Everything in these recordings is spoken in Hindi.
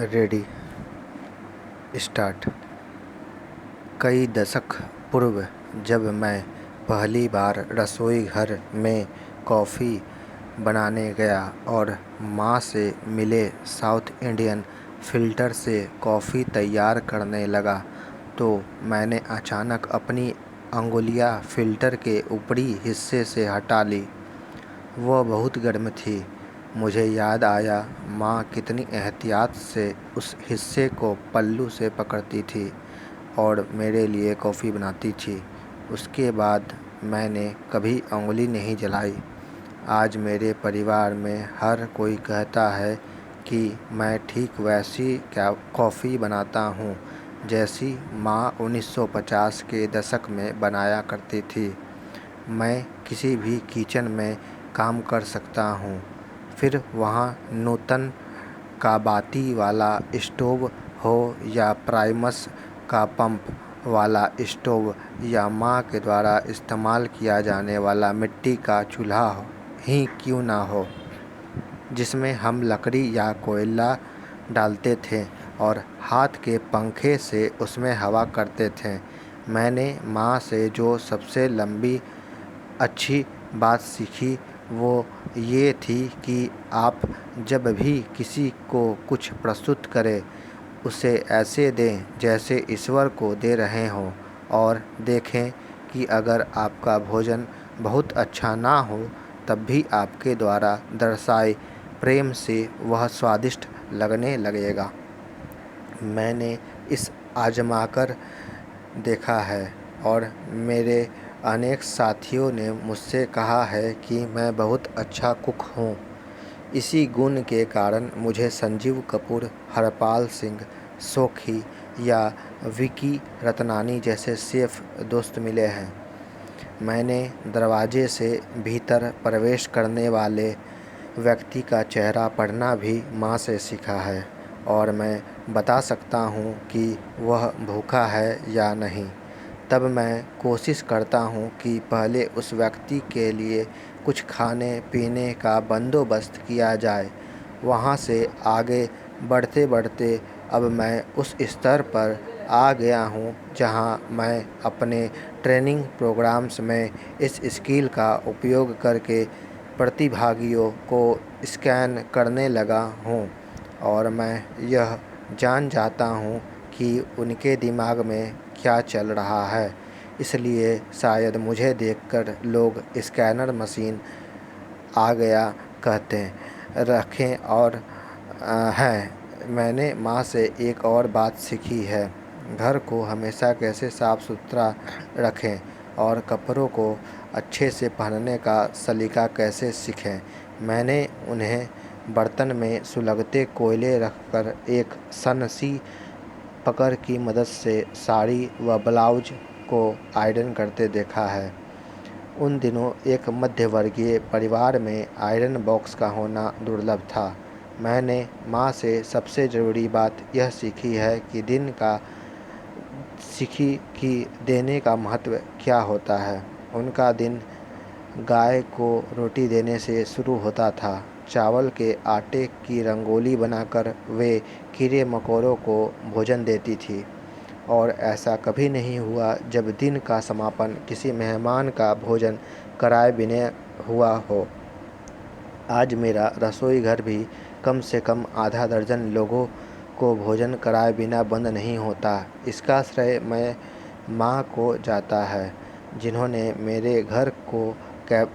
Ready start. कई दशक पूर्व जब मैं पहली बार रसोई घर में कॉफ़ी बनाने गया और माँ से मिले साउथ इंडियन फ़िल्टर से कॉफ़ी तैयार करने लगा तो मैंने अचानक अपनी अंगुलियाँ फ़िल्टर के ऊपरी हिस्से से हटा ली। वह बहुत गर्म थी। मुझे याद आया माँ कितनी एहतियात से उस हिस्से को पल्लू से पकड़ती थी और मेरे लिए कॉफ़ी बनाती थी। उसके बाद मैंने कभी अंगुली नहीं जलाई। आज मेरे परिवार में हर कोई कहता है कि मैं ठीक वैसी कॉफ़ी बनाता हूँ जैसी माँ 1950 के दशक में बनाया करती थी। मैं किसी भी किचन में काम कर सकता हूँ, फिर वहाँ नूतन का बाती वाला स्टोव हो या प्राइमस का पंप वाला स्टोव या माँ के द्वारा इस्तेमाल किया जाने वाला मिट्टी का चूल्हा ही क्यों ना हो, जिसमें हम लकड़ी या कोयला डालते थे और हाथ के पंखे से उसमें हवा करते थे। मैंने माँ से जो सबसे लंबी अच्छी बात सीखी वो ये थी कि आप जब भी किसी को कुछ प्रस्तुत करें उसे ऐसे दें जैसे ईश्वर को दे रहे हों और देखें कि अगर आपका भोजन बहुत अच्छा ना हो तब भी आपके द्वारा दर्शाए प्रेम से वह स्वादिष्ट लगने लगेगा। मैंने इस आजमाकर देखा है और मेरे अनेक साथियों ने मुझसे कहा है कि मैं बहुत अच्छा कुक हूँ। इसी गुण के कारण मुझे संजीव कपूर, हरपाल सिंह सोखी या विकी रतनानी जैसे शेफ़ दोस्त मिले हैं। मैंने दरवाजे से भीतर प्रवेश करने वाले व्यक्ति का चेहरा पढ़ना भी माँ से सीखा है और मैं बता सकता हूँ कि वह भूखा है या नहीं। तब मैं कोशिश करता हूँ कि पहले उस व्यक्ति के लिए कुछ खाने पीने का बंदोबस्त किया जाए। वहाँ से आगे बढ़ते बढ़ते अब मैं उस स्तर पर आ गया हूँ जहाँ मैं अपने ट्रेनिंग प्रोग्राम्स में इस स्किल का उपयोग करके प्रतिभागियों को स्कैन करने लगा हूँ और मैं यह जान जाता हूँ कि उनके दिमाग में क्या चल रहा है। इसलिए शायद मुझे देखकर लोग स्कैनर मशीन आ गया कहते रखें और हैं। मैंने माँ से एक और बात सीखी है, घर को हमेशा कैसे साफ़ सुथरा रखें और कपड़ों को अच्छे से पहनने का सलीका कैसे सीखें। मैंने उन्हें बर्तन में सुलगते कोयले रखकर एक सनसी पकड़ की मदद से साड़ी व ब्लाउज को आयरन करते देखा है। उन दिनों एक मध्यवर्गीय परिवार में आयरन बॉक्स का होना दुर्लभ था। मैंने माँ से सबसे ज़रूरी बात यह सीखी है कि देने का महत्व क्या होता है। उनका दिन गाय को रोटी देने से शुरू होता था। चावल के आटे की रंगोली बनाकर वे कीड़े मकोड़ों को भोजन देती थी और ऐसा कभी नहीं हुआ जब दिन का समापन किसी मेहमान का भोजन कराए बिना हुआ हो। आज मेरा रसोई घर भी कम से कम आधा दर्जन लोगों को भोजन कराए बिना बंद नहीं होता। इसका श्रेय मैं माँ को जाता है जिन्होंने मेरे घर को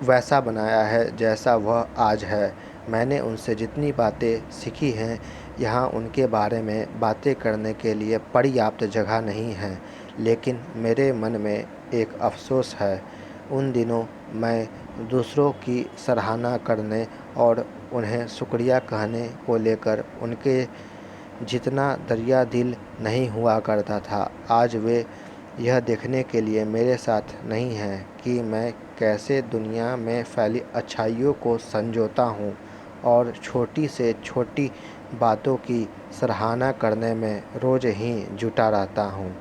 वैसा बनाया है जैसा वह आज है। मैंने उनसे जितनी बातें सीखी हैं यहाँ उनके बारे में बातें करने के लिए पर्याप्त जगह नहीं है, लेकिन मेरे मन में एक अफसोस है। उन दिनों मैं दूसरों की सराहना करने और उन्हें शुक्रिया कहने को लेकर उनके जितना दरिया दिल नहीं हुआ करता था। आज वे यह देखने के लिए मेरे साथ नहीं हैं कि मैं कैसे दुनिया में फैली अच्छाइयों को संजोता हूँ और छोटी से छोटी बातों की सराहना करने में रोज़ ही जुटा रहता हूँ।